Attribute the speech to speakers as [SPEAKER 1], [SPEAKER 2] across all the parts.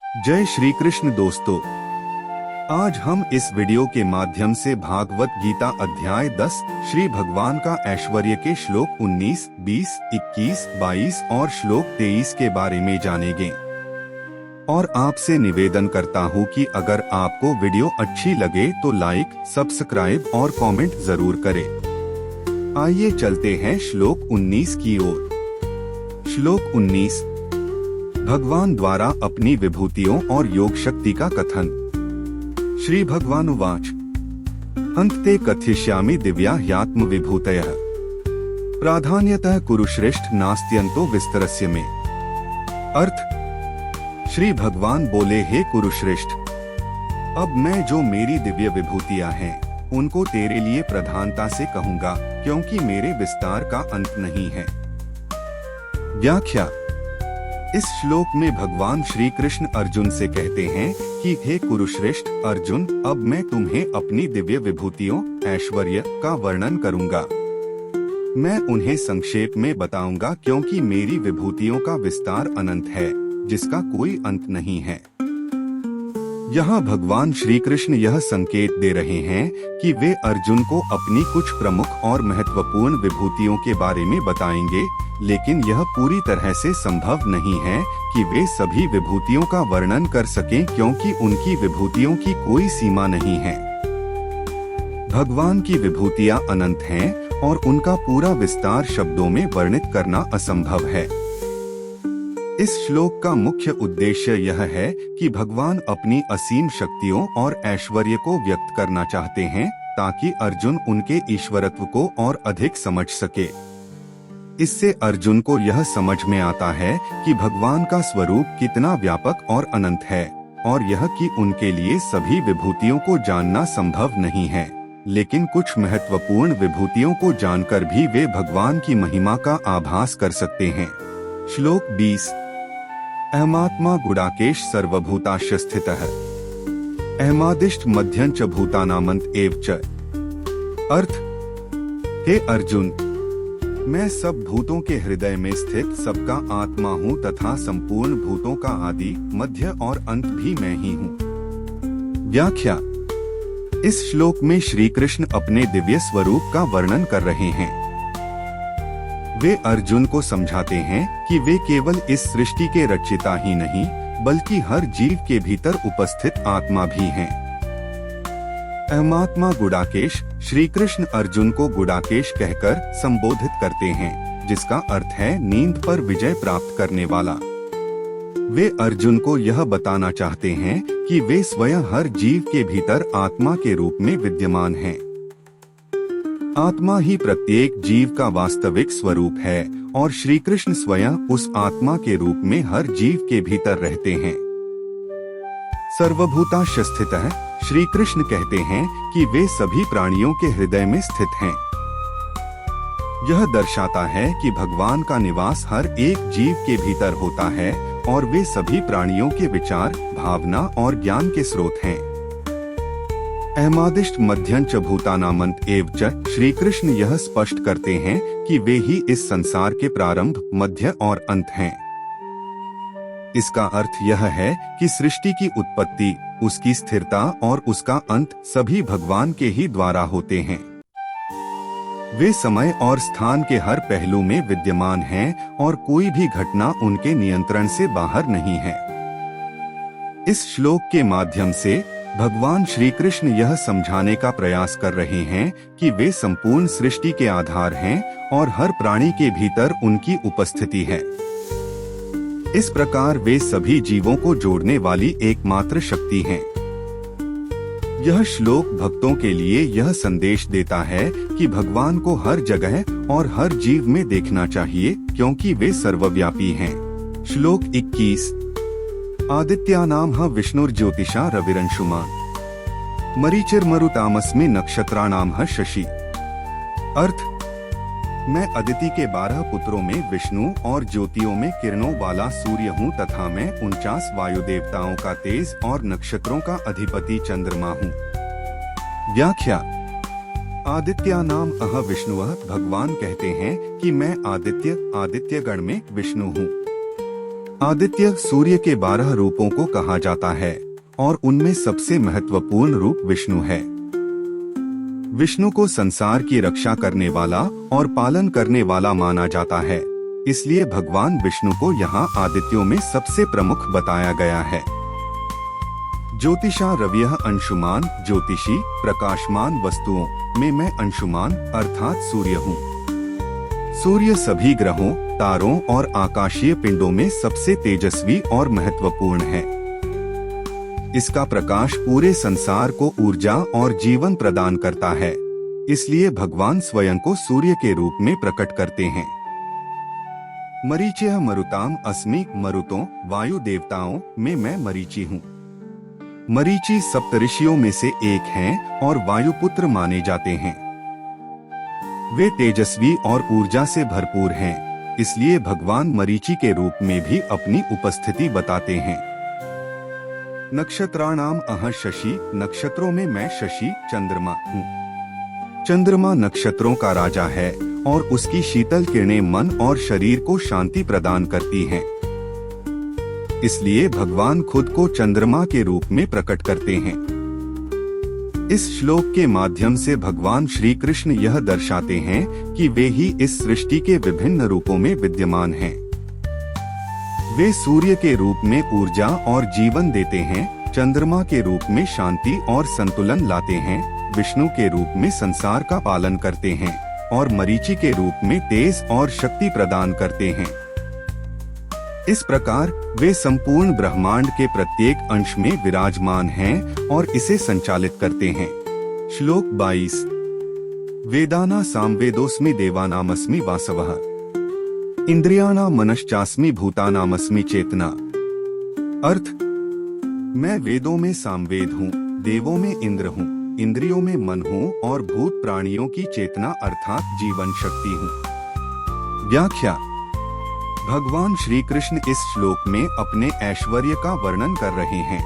[SPEAKER 1] जय श्री कृष्ण दोस्तों, आज हम इस वीडियो के माध्यम से भागवत गीता अध्याय 10 श्री भगवान का ऐश्वर्य के श्लोक 19, 20, 21, 22 और श्लोक 23 के बारे में जानेंगे। और आपसे निवेदन करता हूँ कि अगर आपको वीडियो अच्छी लगे तो लाइक, सब्सक्राइब और कमेंट जरूर करें। आइए चलते हैं श्लोक 19 की ओर। श्लोक 19 भगवान द्वारा अपनी विभूतियों और योग शक्ति का कथन। श्री भगवान उवाच अन्ते कथयिष्यामि दिव्या ह्यात्म विभूतयः प्राधान्यतः कुरुश्रेष्ठ नास्त्यंतो विस्तरस्य में। अर्थ, श्री भगवान बोले, हे कुरुश्रेष्ठ, अब मैं जो मेरी दिव्य विभूतियां हैं उनको तेरे लिए प्रधानता से कहूंगा, क्योंकि मेरे विस्तार का अंत नहीं है। व्याख्या। इस श्लोक में भगवान श्री कृष्ण अर्जुन से कहते हैं कि हे कुरुश्रेष्ठ अर्जुन, अब मैं तुम्हें अपनी दिव्य विभूतियों ऐश्वर्य का वर्णन करूंगा। मैं उन्हें संक्षेप में बताऊंगा, क्योंकि मेरी विभूतियों का विस्तार अनंत है, जिसका कोई अंत नहीं है। यहाँ भगवान श्री कृष्ण यह संकेत दे रहे हैं कि वे अर्जुन को अपनी कुछ प्रमुख और महत्वपूर्ण विभूतियों के बारे में बताएंगे, लेकिन यह पूरी तरह से संभव नहीं है कि वे सभी विभूतियों का वर्णन कर सकें, क्योंकि उनकी विभूतियों की कोई सीमा नहीं है। भगवान की विभूतियां अनंत हैं और उनका पूरा विस्तार शब्दों में वर्णित करना असंभव है। इस श्लोक का मुख्य उद्देश्य यह है कि भगवान अपनी असीम शक्तियों और ऐश्वर्य को व्यक्त करना चाहते हैं, ताकि अर्जुन उनके ईश्वरत्व को और अधिक समझ सके। इससे अर्जुन को यह समझ में आता है कि भगवान का स्वरूप कितना व्यापक और अनंत है, और यह कि उनके लिए सभी विभूतियों को जानना संभव नहीं है, लेकिन कुछ महत्वपूर्ण विभूतियों को जानकर भी वे भगवान की महिमा का आभास कर सकते हैं। श्लोक 20 अहमात्मा गुडाकेश सर्वभूताश्च स्थितः अहमादिष्ट मध्यं च भूतानामन्त एव च। अर्थ, हे अर्जुन, मैं सब भूतों के हृदय में स्थित सबका आत्मा हूँ तथा संपूर्ण भूतों का आदि, मध्य और अंत भी मैं ही हूँ। व्याख्या। इस श्लोक में श्री कृष्ण अपने दिव्य स्वरूप का वर्णन कर रहे हैं। वे अर्जुन को समझाते हैं कि वे केवल इस सृष्टि के रचयिता ही नहीं, बल्कि हर जीव के भीतर उपस्थित आत्मा भी हैं। अहमात्मा गुडाकेश, श्री कृष्ण अर्जुन को गुडाकेश कहकर संबोधित करते हैं, जिसका अर्थ है नींद पर विजय प्राप्त करने वाला। वे अर्जुन को यह बताना चाहते हैं कि वे स्वयं हर जीव के भीतर आत्मा के रूप में विद्यमान हैं। आत्मा ही प्रत्येक जीव का वास्तविक स्वरूप है, और श्री कृष्ण स्वयं उस आत्मा के रूप में हर जीव के भीतर रहते हैं। सर्वभूताश्च स्थितः, श्री कृष्ण कहते हैं कि वे सभी प्राणियों के हृदय में स्थित हैं। यह दर्शाता है कि भगवान का निवास हर एक जीव के भीतर होता है, और वे सभी प्राणियों के विचार, भावना और ज्ञान के स्रोत हैं। अहमादिष्ट मध्यं च भूतानामन्त एव च, श्री कृष्ण यह स्पष्ट करते हैं कि वे ही इस संसार के प्रारंभ, मध्य और अंत हैं। इसका अर्थ यह है कि सृष्टि की उत्पत्ति, उसकी स्थिरता और उसका अंत सभी भगवान के ही द्वारा होते हैं। वे समय और स्थान के हर पहलू में विद्यमान हैं, और कोई भी घटना उनके नियंत्रण से बाहर नहीं है। इस श्लोक के माध्यम से भगवान श्री कृष्ण यह समझाने का प्रयास कर रहे हैं कि वे संपूर्ण सृष्टि के आधार हैं, और हर प्राणी के भीतर उनकी उपस्थिति है। इस प्रकार वे सभी जीवों को जोड़ने वाली एकमात्र शक्ति हैं। यह श्लोक भक्तों के लिए यह संदेश देता है कि भगवान को हर जगह और हर जीव में देखना चाहिए, क्योंकि वे सर्वव्यापी हैं। श्लोक 21 आदित्यानां ह विष्णुर्ज्योतिषा रविरंशुमान् मरीचिर्मरुतामस्मि नक्षत्राणां ह शशि। अर्थ, मैं अदिति के 12 पुत्रों में विष्णु और ज्योतियों में किरणों वाला सूर्य हूँ, तथा मैं 49 वायु देवताओं का तेज और नक्षत्रों का अधिपति चंद्रमा हूँ। व्याख्या। आदित्यानाम अह विष्णुः, भगवान कहते हैं कि मैं आदित्य गण में विष्णु हूँ। आदित्य सूर्य के 12 रूपों को कहा जाता है और उनमें सबसे महत्वपूर्ण रूप विष्णु है। विष्णु को संसार की रक्षा करने वाला और पालन करने वाला माना जाता है, इसलिए भगवान विष्णु को यहाँ आदित्यों में सबसे प्रमुख बताया गया है। ज्योतिषा रवियः अंशुमान, ज्योतिषी प्रकाशमान वस्तुओं में मैं अंशुमान अर्थात सूर्य हूँ। सूर्य सभी ग्रहों, तारों और आकाशीय पिंडों में सबसे तेजस्वी और महत्वपूर्ण है। इसका प्रकाश पूरे संसार को ऊर्जा और जीवन प्रदान करता है, इसलिए भगवान स्वयं को सूर्य के रूप में प्रकट करते हैं। मरीचयः मरुताम अस्मि, मरुतों वायु देवताओं में मैं मरीचि हूँ। मरीचि सप्तऋषियों में से एक हैं और वायुपुत्र माने जाते हैं। वे तेजस्वी और ऊर्जा से भरपूर हैं, इसलिए भगवान मरीचि के रूप में भी अपनी उपस्थिति बताते हैं। नक्षत्राणाम अहं शशि, नक्षत्रों में मैं शशि चंद्रमा हूँ। चंद्रमा नक्षत्रों का राजा है और उसकी शीतल किरणें मन और शरीर को शांति प्रदान करती हैं। इसलिए भगवान खुद को चंद्रमा के रूप में प्रकट करते हैं। इस श्लोक के माध्यम से भगवान श्री कृष्ण यह दर्शाते हैं कि वे ही इस सृष्टि के विभिन्न रूपों में विद्यमान हैं। वे सूर्य के रूप में ऊर्जा और जीवन देते हैं, चंद्रमा के रूप में शांति और संतुलन लाते हैं, विष्णु के रूप में संसार का पालन करते हैं और मरीचि के रूप में तेज और शक्ति प्रदान करते हैं। इस प्रकार वे संपूर्ण ब्रह्मांड के प्रत्येक अंश में विराजमान हैं और इसे संचालित करते हैं। श्लोक 22। वेदाना सामवेदोस्मि देवानामस्मि वासवः, इंद्रियाणां मनश्चास्मि भूतानामस्मि चेतना। अर्थ, मैं वेदों में सामवेद हूँ, देवों में इंद्र हूँ, इंद्रियों में मन हूँ और भूत प्राणियों की चेतना अर्थात जीवन शक्ति हूँ। व्याख्या। भगवान श्री कृष्ण इस श्लोक में अपने ऐश्वर्य का वर्णन कर रहे हैं।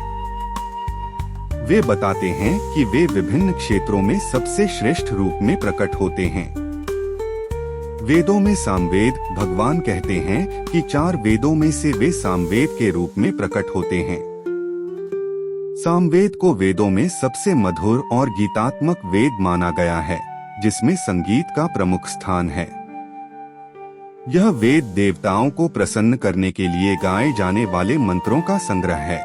[SPEAKER 1] वे बताते हैं कि वे विभिन्न क्षेत्रों में सबसे श्रेष्ठ रूप में प्रकट होते हैं। वेदों में सामवेद, भगवान कहते हैं कि 4 वेदों में से वे सामवेद के रूप में प्रकट होते हैं। सामवेद को वेदों में सबसे मधुर और गीतात्मक वेद माना गया है, जिसमें संगीत का प्रमुख स्थान है। यह वेद देवताओं को प्रसन्न करने के लिए गाए जाने वाले मंत्रों का संग्रह है।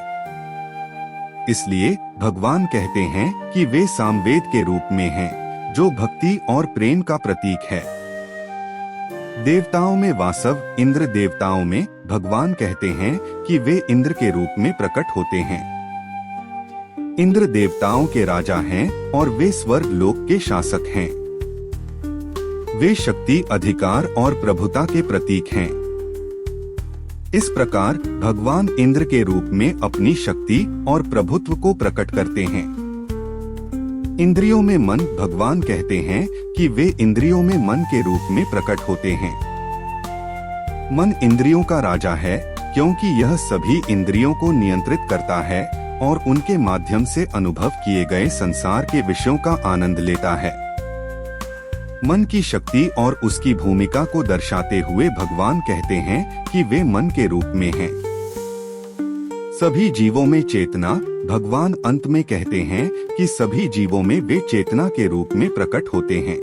[SPEAKER 1] इसलिए भगवान कहते हैं कि वे सामवेद के रूप में हैं, जो भक्ति और प्रेम का प्रतीक है। देवताओं में वासव, इंद्र देवताओं में भगवान कहते हैं कि वे इंद्र के रूप में प्रकट होते हैं। इंद्र देवताओं के राजा हैं और वे स्वर्ग लोक के शासक हैं। वे शक्ति, अधिकार और प्रभुता के प्रतीक हैं। इस प्रकार भगवान इंद्र के रूप में अपनी शक्ति और प्रभुत्व को प्रकट करते हैं। इंद्रियों में मन, भगवान कहते हैं कि वे इंद्रियों में मन के रूप में प्रकट होते हैं। मन इंद्रियों का राजा है, क्योंकि यह सभी इंद्रियों को नियंत्रित करता है और उनके माध्यम से अनुभव किए गए संसार के विषयों का आनंद लेता है। मन की शक्ति और उसकी भूमिका को दर्शाते हुए भगवान कहते हैं कि वे मन के रूप में हैं। सभी जीवों में चेतना, भगवान अंत में कहते हैं कि सभी जीवों में वे चेतना के रूप में प्रकट होते हैं।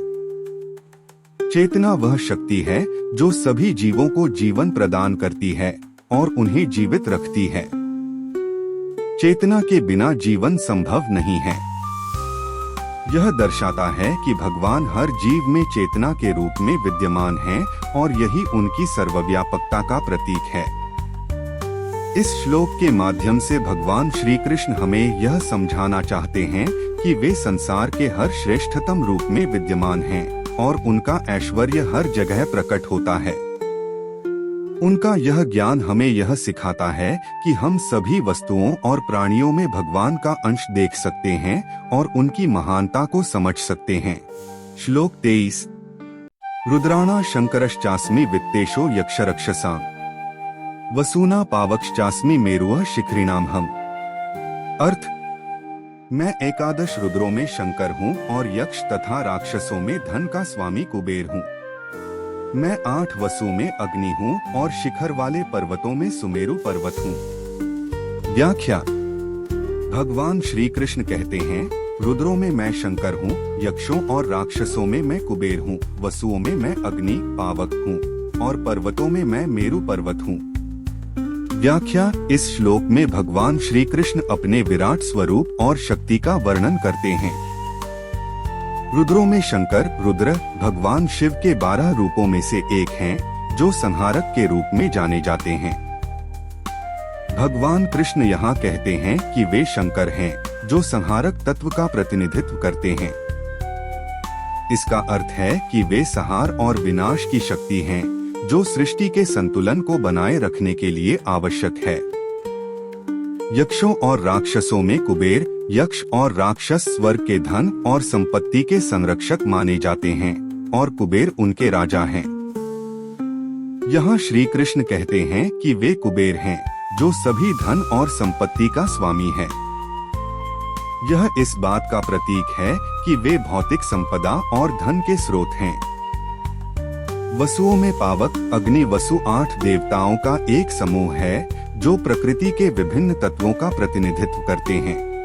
[SPEAKER 1] चेतना वह शक्ति है जो सभी जीवों को जीवन प्रदान करती है और उन्हें जीवित रखती है। चेतना के बिना जीवन संभव नहीं है। यह दर्शाता है कि भगवान हर जीव में चेतना के रूप में विद्यमान हैं और यही उनकी सर्वव्यापकता का प्रतीक है। इस श्लोक के माध्यम से भगवान श्री कृष्ण हमें यह समझाना चाहते हैं कि वे संसार के हर श्रेष्ठतम रूप में विद्यमान हैं और उनका ऐश्वर्य हर जगह प्रकट होता है। उनका यह ज्ञान हमें यह सिखाता है कि हम सभी वस्तुओं और प्राणियों में भगवान का अंश देख सकते हैं और उनकी महानता को समझ सकते हैं। श्लोक 23। रुद्राणा शंकरश्चास्मि वित्तेशो यक्षरक्षसां, वसूना पावकश्चास्मि मेरुः शिखरिणाम हम। अर्थ, मैं 11 रुद्रों में शंकर हूँ और यक्ष तथा राक्षसों में धन का स्वामी कुबेर हूँ। मैं 8 वसु में अग्नि हूँ और शिखर वाले पर्वतों में सुमेरु पर्वत हूँ। व्याख्या। भगवान श्री कृष्ण कहते हैं, रुद्रों में मैं शंकर हूँ, यक्षों और राक्षसों में मैं कुबेर हूँ, वसुओं में मैं अग्नि पावक हूँ और पर्वतों में मैं मेरु पर्वत हूँ। व्याख्या। इस श्लोक में भगवान श्री कृष्ण अपने विराट स्वरूप और शक्ति का वर्णन करते हैं। रुद्रों में शंकर रुद्र भगवान शिव के 12 रूपों में से एक हैं, जो संहारक के रूप में जाने जाते हैं। भगवान कृष्ण यहाँ कहते हैं कि वे शंकर हैं, जो संहारक तत्व का प्रतिनिधित्व करते हैं। इसका अर्थ है कि वे संहार और विनाश की शक्ति हैं, जो सृष्टि के संतुलन को बनाए रखने के लिए आवश्यक है। यक्षों और राक्षसों में कुबेर यक्ष और राक्षस स्वर्ग के धन और संपत्ति के संरक्षक माने जाते हैं और कुबेर उनके राजा हैं। यहाँ श्री कृष्ण कहते हैं कि वे कुबेर हैं, जो सभी धन और संपत्ति का स्वामी है। यह इस बात का प्रतीक है कि वे भौतिक संपदा और धन के स्रोत हैं। वसुओं में पावक अग्नि वसु 8 देवताओं का एक समूह है, जो प्रकृति के विभिन्न तत्वों का प्रतिनिधित्व करते हैं।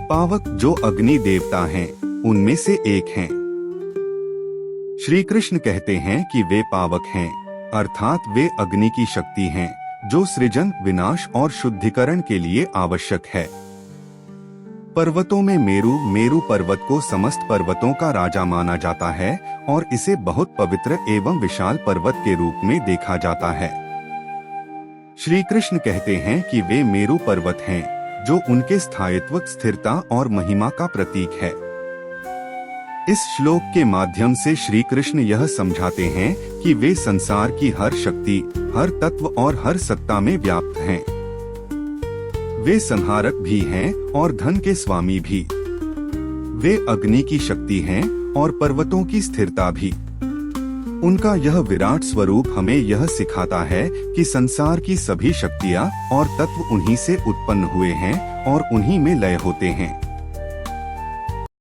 [SPEAKER 1] पावक जो अग्नि देवता हैं, उनमें से एक हैं। श्री कृष्ण कहते हैं कि वे पावक हैं, अर्थात वे अग्नि की शक्ति हैं, जो सृजन विनाश और शुद्धिकरण के लिए आवश्यक है। पर्वतों में मेरु पर्वत को समस्त पर्वतों का राजा माना जाता है और इसे बहुत पवित्र एवं विशाल पर्वत के रूप में देखा जाता है। श्री कृष्ण कहते हैं कि वे मेरु पर्वत हैं, जो उनके स्थायित्व स्थिरता और महिमा का प्रतीक है। इस श्लोक के माध्यम से श्री कृष्ण यह समझाते हैं कि वे संसार की हर शक्ति, हर तत्व और हर सत्ता में व्याप्त हैं। वे संहारक भी हैं और धन के स्वामी भी। वे अग्नि की शक्ति हैं और पर्वतों की स्थिरता भी। उनका यह विराट स्वरूप हमें यह सिखाता है कि संसार की सभी शक्तियाँ और तत्व उन्हीं से उत्पन्न हुए हैं और उन्हीं में लय होते हैं।